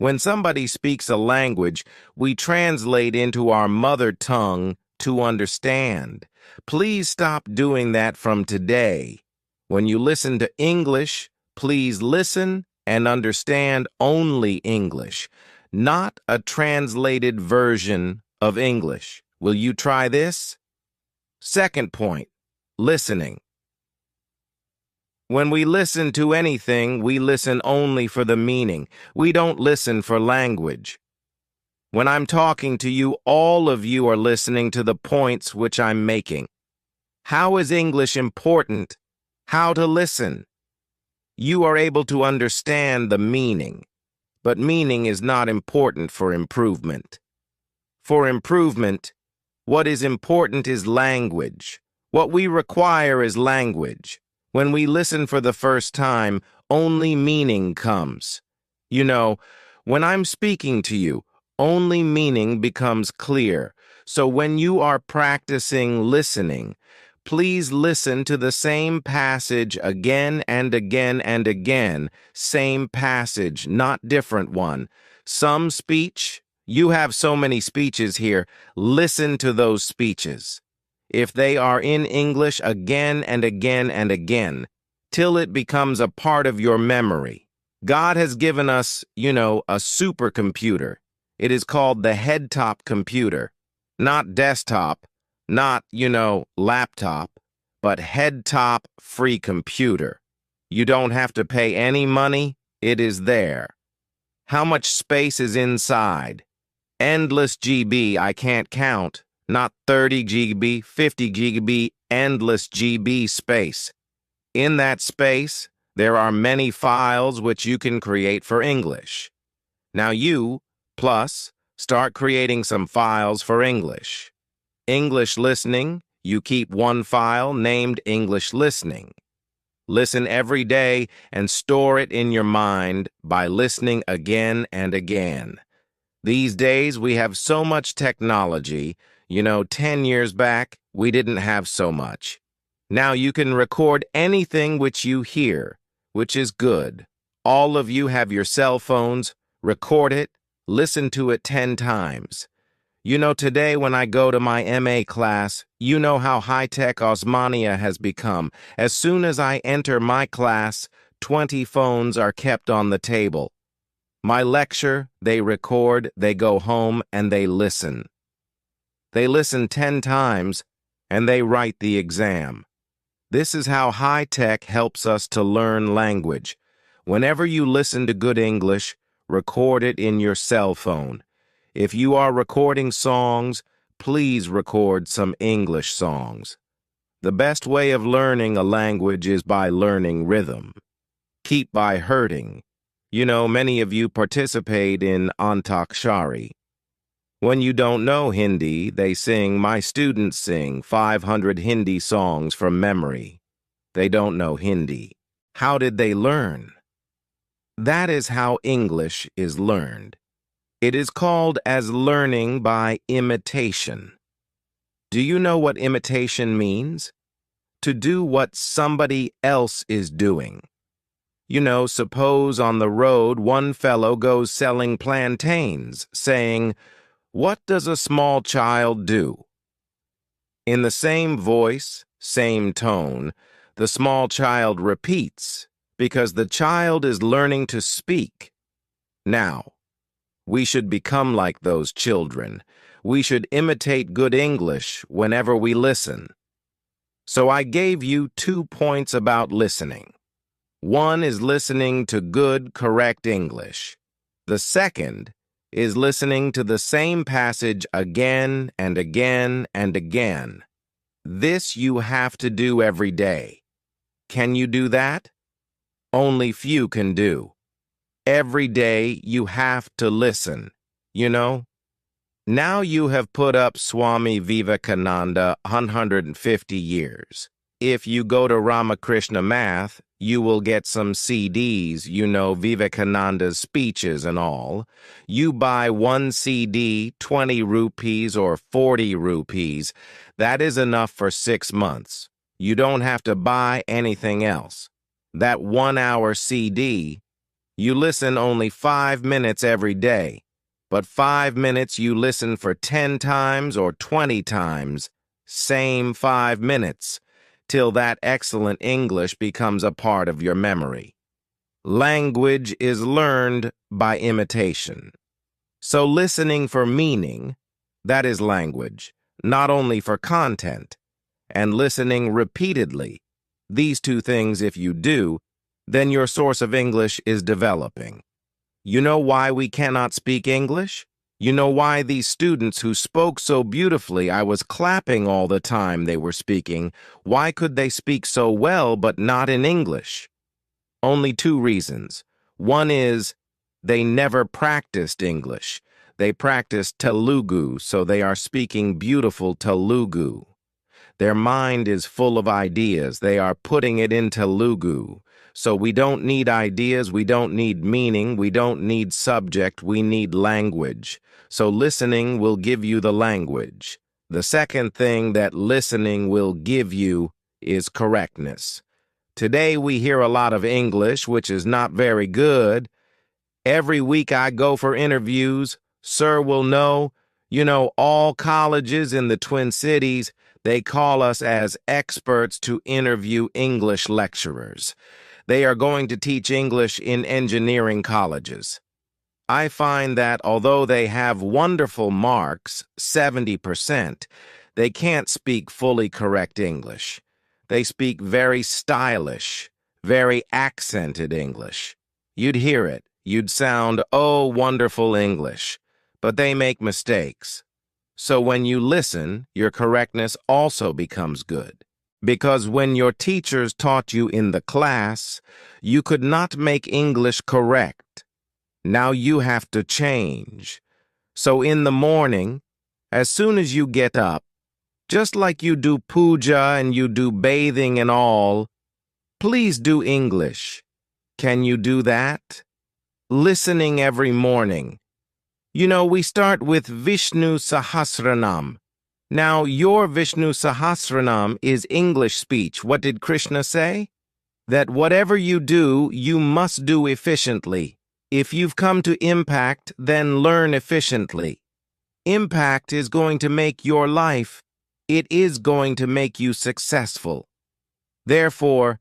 When somebody speaks a language, we translate into our mother tongue to understand. Please stop doing that from today. When you listen to English, please listen and understand only English, not a translated version of English. Will you try this? Second point, listening. When we listen to anything, we listen only for the meaning. We don't listen for language. When I'm talking to you, all of you are listening to the points which I'm making. How is English important? How to listen? You are able to understand the meaning, but meaning is not important for improvement. For improvement, what is important is language. What we require is language. When we listen for the first time, only meaning comes. You know, when I'm speaking to you, only meaning becomes clear. So when you are practicing listening, please listen to the same passage again and again and again. Same passage, not different one. Some speech, you have so many speeches here. Listen to those speeches. If they are in English again and again and again, till it becomes a part of your memory. God has given us, a supercomputer. It is called the head-top computer. Not desktop, not, laptop, but head-top free computer. You don't have to pay any money. It is there. How much space is inside? Endless GB, I can't count. Not 30 GB, 50 GB, endless GB space. In that space, there are many files which you can create for English. Now you, plus, start creating some files for English. English listening, you keep one file named English listening. Listen every day and store it in your mind by listening again and again. These days, we have so much technology. 10 years back, we didn't have so much. Now you can record anything which you hear, which is good. All of you have your cell phones. Record it. Listen to it 10 times. Today when I go to my MA class, you know how high-tech Osmania has become. As soon as I enter my class, 20 phones are kept on the table. My lecture, they record, they go home, and they listen. They listen 10 times, and they write the exam. This is how high-tech helps us to learn language. Whenever you listen to good English, record it in your cell phone. If you are recording songs, please record some English songs. The best way of learning a language is by learning rhythm. Keep by hurting. Many of you participate in Antakshari. When you don't know Hindi, my students sing 500 Hindi songs from memory. They don't know Hindi. How did they learn? That is how English is learned. It is called as learning by imitation. Do you know what imitation means? To do what somebody else is doing. Suppose on the road one fellow goes selling plantains, saying, "What does a small child do?" In the same voice, same tone, the small child repeats, because the child is learning to speak. Now, we should become like those children. We should imitate good English whenever we listen. So I gave you 2 points about listening. One is listening to good, correct English. The second is listening to the same passage again and again and again. This you have to do every day. Can you do that? Only few can do. Every day you have to listen, Now you have put up Swami Vivekananda 150 years. If you go to Ramakrishna Math, you will get some CDs, Vivekananda's speeches and all. You buy one CD, 20 rupees or 40 rupees. That is enough for 6 months. You don't have to buy anything else. That 1-hour CD, You listen only 5 minutes every day, but 5 minutes you listen for 10 times or 20 times, same 5 minutes, till that excellent English becomes a part of your memory. Language is learned by imitation. So listening for meaning, that is language, not only for content, and listening repeatedly, these two things if you do, then your source of English is developing. You know why we cannot speak English? You know why these students who spoke so beautifully, I was clapping all the time they were speaking, why could they speak so well but not in English? Only two reasons. One is they never practiced English. They practiced Telugu, so they are speaking beautiful Telugu. Their mind is full of ideas. They are putting it in Telugu. So we don't need ideas, we don't need meaning, we don't need subject, we need language. So listening will give you the language. The second thing that listening will give you is correctness. Today we hear a lot of English, which is not very good. Every week I go for interviews. Sir will know, all colleges in the Twin Cities, they call us as experts to interview English lecturers. They are going to teach English in engineering colleges. I find that although they have wonderful marks, 70%, they can't speak fully correct English. They speak very stylish, very accented English. You'd hear it. You'd sound, oh, wonderful English. But they make mistakes. So when you listen, your correctness also becomes good. Because when your teachers taught you in the class, you could not make English correct. Now you have to change. So in the morning, as soon as you get up, just like you do puja and you do bathing and all, please do English. Can you do that? Listening every morning. We start with Vishnu Sahasranam. Now, your Vishnu Sahasranam is English speech. What did Krishna say? That whatever you do, you must do efficiently. If you've come to impact, then learn efficiently. Impact is going to make your life. It is going to make you successful. Therefore,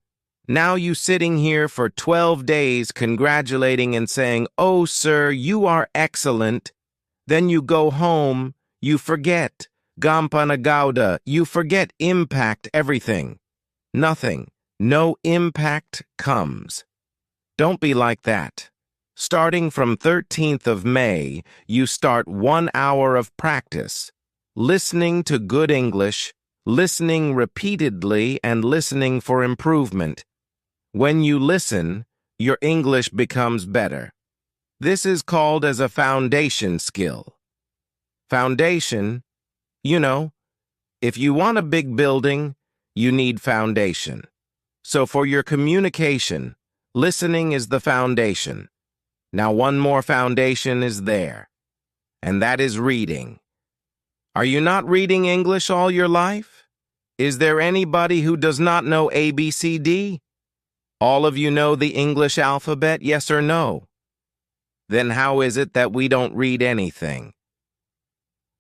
now you sitting here for 12 days congratulating and saying, "Oh, sir, you are excellent." Then you go home, you forget. Gampanagauda, you forget impact everything. Nothing. No impact comes. Don't be like that. Starting from 13th of May, you start 1 hour of practice. Listening to good English, listening repeatedly, and listening for improvement. When you listen, your English becomes better. This is called as a foundation skill. Foundation, if you want a big building, you need foundation. So for your communication, listening is the foundation. Now one more foundation is there, and that is reading. Are you not reading English all your life? Is there anybody who does not know ABCD? All of you know the English alphabet, yes or no? Then how is it that we don't read anything?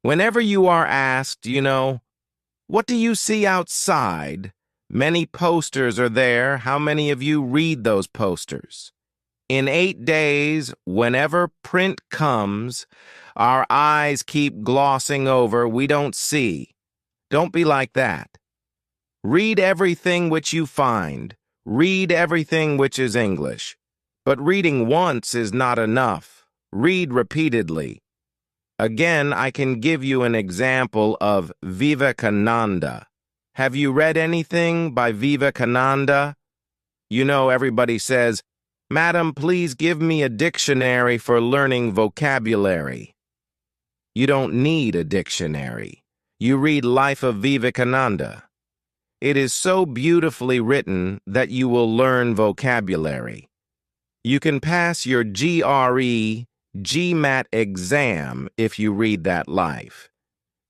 Whenever you are asked, what do you see outside? Many posters are there. How many of you read those posters? In 8 days, whenever print comes, our eyes keep glossing over. We don't see. Don't be like that. Read everything which you find. Read everything which is English. But reading once is not enough. Read repeatedly. Again, I can give you an example of Vivekananda. Have you read anything by Vivekananda? Everybody says, "Madam, please give me a dictionary for learning vocabulary." You don't need a dictionary. You read Life of Vivekananda. It is so beautifully written that you will learn vocabulary. You can pass your GRE, GMAT exam if you read that life.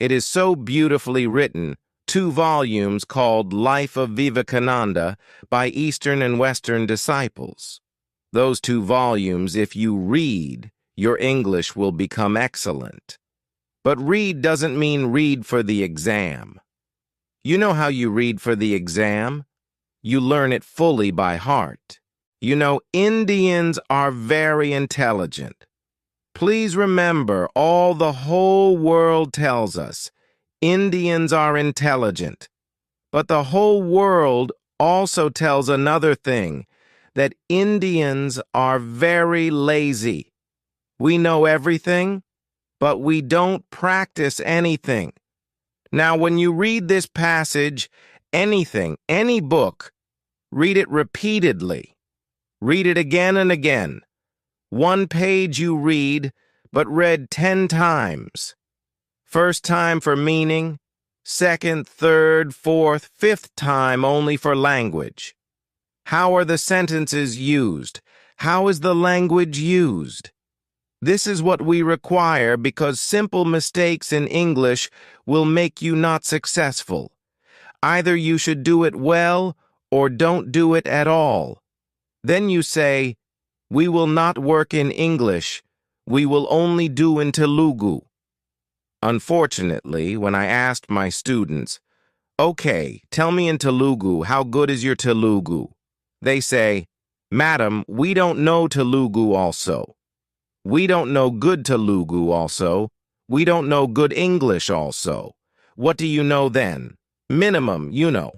It is so beautifully written, 2 volumes called Life of Vivekananda by Eastern and Western disciples. Those 2 volumes, if you read, your English will become excellent. But read doesn't mean read for the exam. You know how you read for the exam? You learn it fully by heart. You know, Indians are very intelligent. Please remember, all the whole world tells us, Indians are intelligent. But the whole world also tells another thing, that Indians are very lazy. We know everything, but we don't practice anything. Now, when you read this passage, anything, any book, read it repeatedly. Read it again and again. 1 page you read, but read 10 times. First time for meaning, second, third, fourth, fifth time only for language. How are the sentences used? How is the language used? This is what we require because simple mistakes in English will make you not successful. Either you should do it well or don't do it at all. Then you say, we will not work in English. We will only do in Telugu. Unfortunately, when I asked my students, okay, tell me in Telugu, how good is your Telugu? They say, Madam, we don't know Telugu also. We don't know good Telugu also. We don't know good English also. What do you know then? Minimum, you know.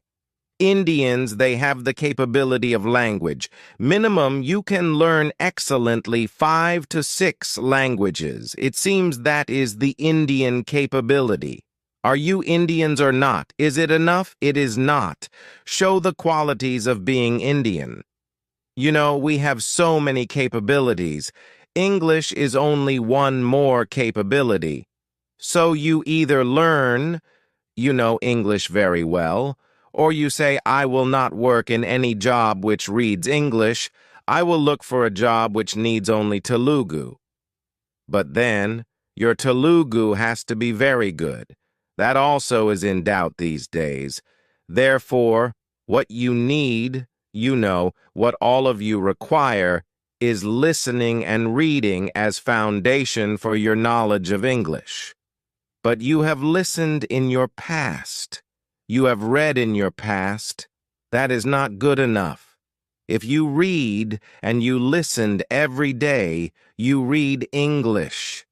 Indians, they have the capability of language. Minimum, you can learn excellently 5 to 6 languages. It seems that is the Indian capability. Are you Indians or not? Is it enough? It is not. Show the qualities of being Indian. You know, we have so many capabilities. English is only one more capability. So you either learn, you know English very well, or you say, I will not work in any job which reads English. I will look for a job which needs only Telugu. But then, your Telugu has to be very good. That also is in doubt these days. Therefore, what you need, you know, what all of you require, is listening and reading as foundation for your knowledge of English. But you have listened in your past. You have read in your past. That is not good enough. If you read and you listened every day, you read English.